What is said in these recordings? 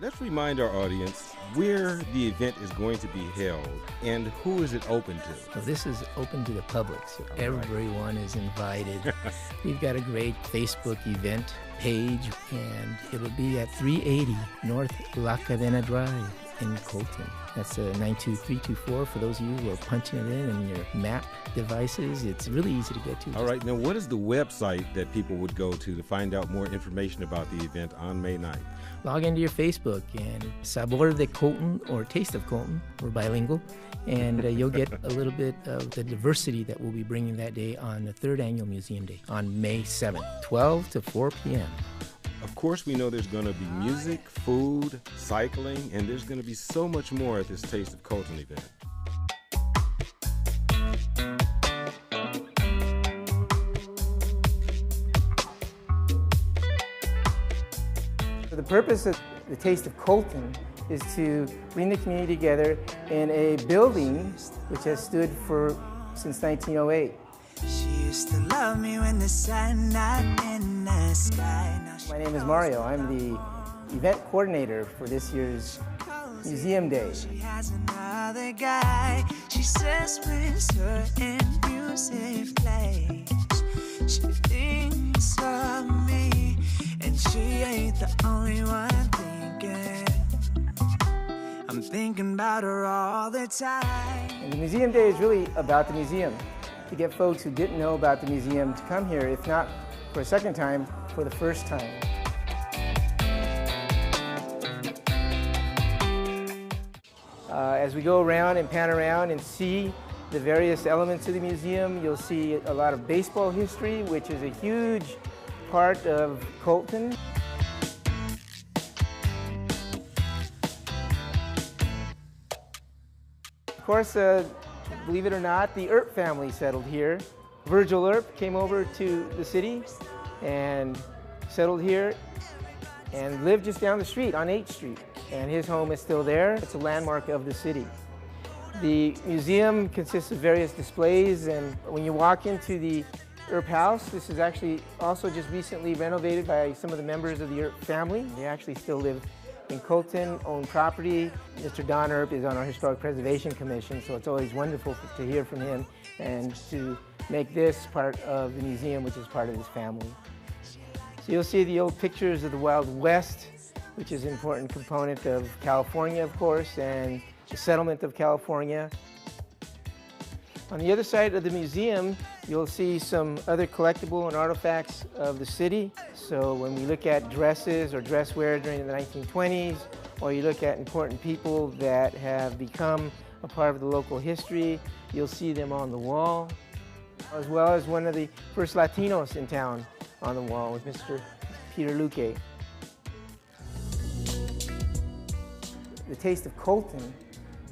Let's remind our audience where the event is going to be held and who is it open to? Well, this is open to the public, so everyone is invited. We've got a great Facebook event page, and it'll be at 380 North La Cadena Drive in Colton. That's 92324 for those of you who are punching it in your map devices. It's really easy to get to. All right, now what is the website that people would go to find out more information about the event on May 9th? Log into your Facebook and Sabor de Colton or Taste of Colton. We're bilingual. And you'll get a little bit of the diversity that we'll be bringing that day on the 3rd Annual Museum Day on May 7th, 12 to 4 p.m. Of course, we know there's going to be music, food, cycling, and there's going to be so much more at this Taste of Colton event. The purpose of the Taste of Colton is to bring the community together in a building which has stood since 1908. She used to love me when the sun not in the sky. My name is Mario. I'm the event coordinator for this year's Museum Day. She has another guy. She says when certain music plays, she thinks of me, and she ain't the only one thinking. I'm thinking about her all the time. And the Museum Day is really about the museum, to get folks who didn't know about the museum to come here, if not for a second time, for the first time. As we go around and pan around and see the various elements of the museum, you'll see a lot of baseball history, which is a huge part of Colton. Of course, believe it or not, the Earp family settled here. Virgil Earp came over to the city and settled here and lived just down the street on 8th Street. And his home is still there. It's a landmark of the city. The museum consists of various displays, and when you walk into the Earp house, this is actually also just recently renovated by some of the members of the Earp family. They actually still live in Colton, own property. Mr. Don Earp is on our Historic Preservation Commission, so it's always wonderful to hear from him and to make this part of the museum, which is part of his family. So you'll see the old pictures of the Wild West, which is an important component of California, of course, and the settlement of California. On the other side of the museum, you'll see some other collectible and artifacts of the city. So when we look at dresses or dress wear during the 1920s, or you look at important people that have become a part of the local history, you'll see them on the wall, as well as one of the first Latinos in town on the wall with Mr. Peter Luque. The Taste of Colton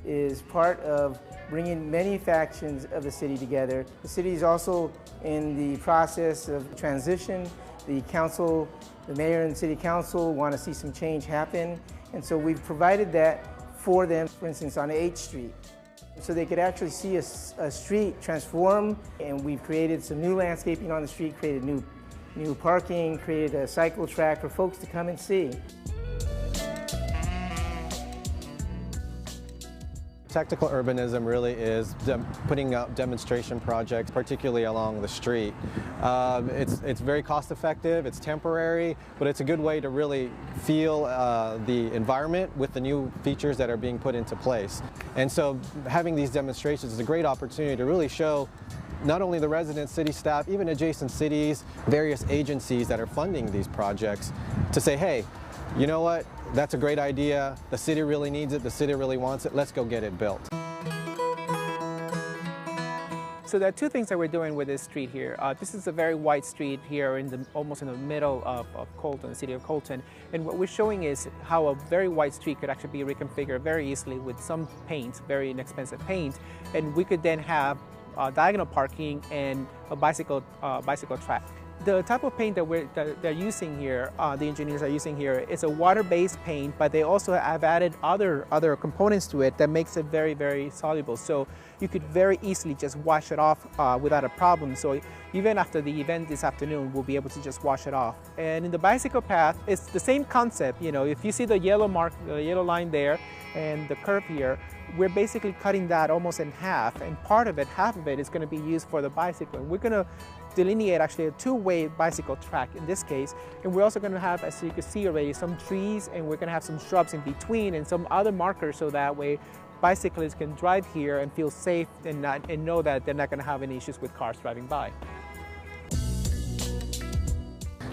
is part of bringing many factions of the city together. The city is also in the process of transition. The council, the mayor and city council want to see some change happen, and so we've provided that for them, for instance, on 8th Street. So they could actually see a street transform, and we've created some new landscaping on the street, created new parking, created a cycle track for folks to come and see. Technical urbanism really is putting out demonstration projects, particularly along the street. It's very cost effective, it's temporary, but it's a good way to really feel the environment with the new features that are being put into place. And so having these demonstrations is a great opportunity to really show not only the residents, city staff, even adjacent cities, various agencies that are funding these projects to say, hey, you know what? That's a great idea. The city really needs it. The city really wants it. Let's go get it built. So there are two things that we're doing with this street here. This is a very wide street here, almost in the middle of Colton, the city of Colton. And what we're showing is how a very wide street could actually be reconfigured very easily with some paint, very inexpensive paint. And we could then have diagonal parking and a bicycle track. The type of paint that they're using here, the engineers are using here, is a water-based paint, but they also have added other components to it that makes it very, very soluble. So you could very easily just wash it off without a problem. So even after the event this afternoon, we'll be able to just wash it off. And in the bicycle path, it's the same concept. You know, if you see the yellow mark, the yellow line there, and the curve here, we're basically cutting that almost in half, and part of it, half of it, is going to be used for the bicycle. And we're going to delineate actually a two-way bicycle track in this case, and we're also going to have, as you can see already, some trees, and we're going to have some shrubs in between and some other markers, so that way bicyclists can drive here and feel safe and know that they're not going to have any issues with cars driving by.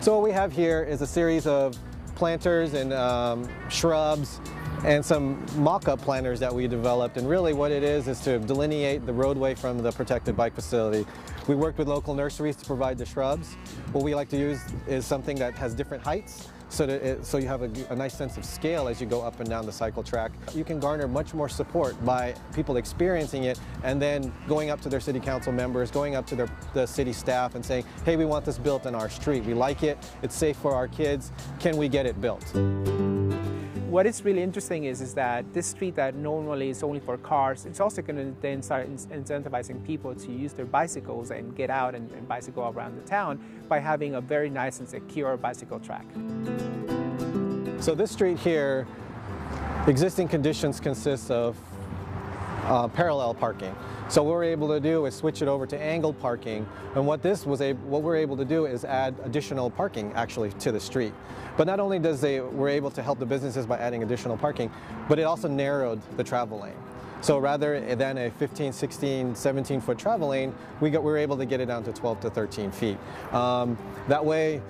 So what we have here is a series of planters and shrubs and some mock-up planters that we developed, and really what it is to delineate the roadway from the protected bike facility. We worked with local nurseries to provide the shrubs. What we like to use is something that has different heights, so you have a nice sense of scale as you go up and down the cycle track. You can garner much more support by people experiencing it and then going up to their city council members, going up to the city staff and saying, hey, we want this built in our street. We like it. It's safe for our kids. Can we get it built? What is really interesting is that this street that normally is only for cars, it's also going to then start incentivizing people to use their bicycles and get out and bicycle around the town by having a very nice and secure bicycle track. So this street here, existing conditions consist of parallel parking. So what we're able to do is switch it over to angled parking, and what we're able to do is add additional parking actually to the street. But not only we're able to help the businesses by adding additional parking, but it also narrowed the travel lane. So rather than a 15, 16, 17-foot travel lane, we were able to get it down to 12 to 13 feet. That way,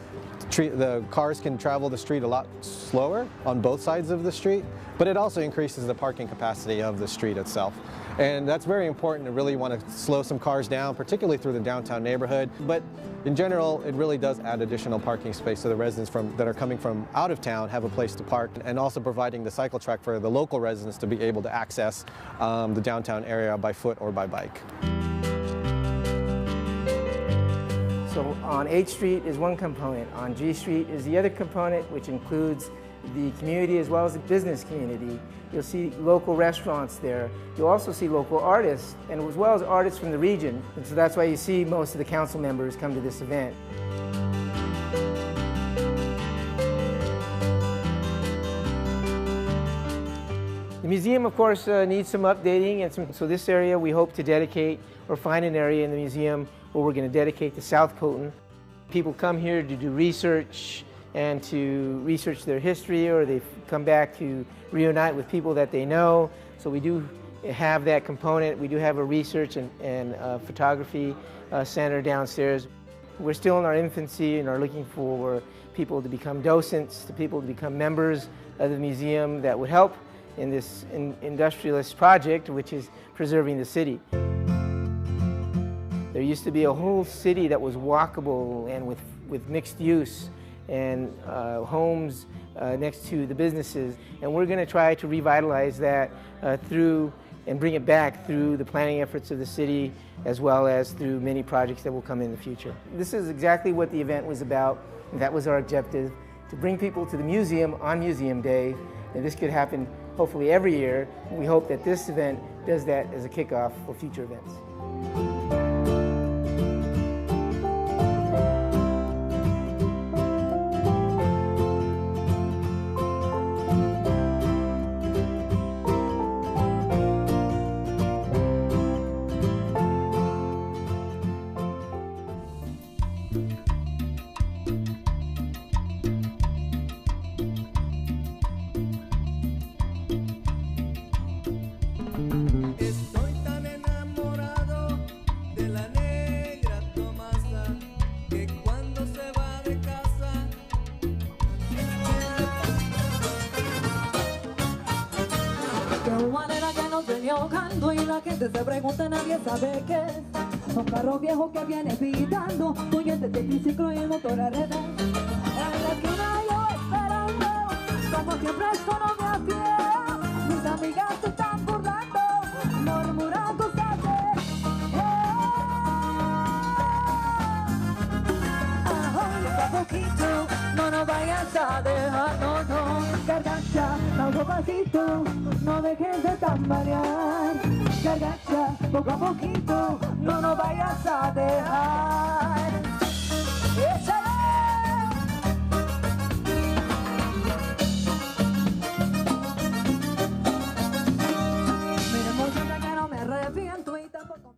the cars can travel the street a lot slower on both sides of the street, but it also increases the parking capacity of the street itself. And that's very important to really want to slow some cars down, particularly through the downtown neighborhood. But in general, it really does add additional parking space so the residents that are coming from out of town have a place to park, and also providing the cycle track for the local residents to be able to access the downtown area by foot or by bike. So on H Street is one component. On G Street is the other component, which includes the community as well as the business community. You'll see local restaurants there. You'll also see local artists, and as well as artists from the region. And so that's why you see most of the council members come to this event. The museum, of course, needs some updating, and so this area we hope to dedicate, or find an area in the museum where we're going to dedicate to South Colton. People come here to do research and to research their history, or they come back to reunite with people that they know. So we do have that component. We do have a research and photography center downstairs. We're still in our infancy and are looking for people to become docents, to people to become members of the museum that would help in this industrialist project, which is preserving the city. There used to be a whole city that was walkable and with mixed use, and homes next to the businesses. And we're going to try to revitalize that through and bring it back through the planning efforts of the city, as well as through many projects that will come in the future. This is exactly what the event was about, and that was our objective, to bring people to the museum on Museum Day. And this could happen hopefully every year. We hope that this event does that as a kickoff for future events. Y la gente se pregunta, nadie sabe qué es. Un carro viejo que viene pitando, puñetes de triciclo y el motor al revés. En la esquina yo esperando, como siempre esto no me hacía. Mis amigas se están burlando, murmurando cosas. pasito, no nos vayas a dejar, no, no. Gargacha, paso a pasito, no dejes de tambalear. Gargacha, poco a poquito, no nos vayas a dejar. ¡Échale! Mira, muchacha, que no me arrepiento y tampoco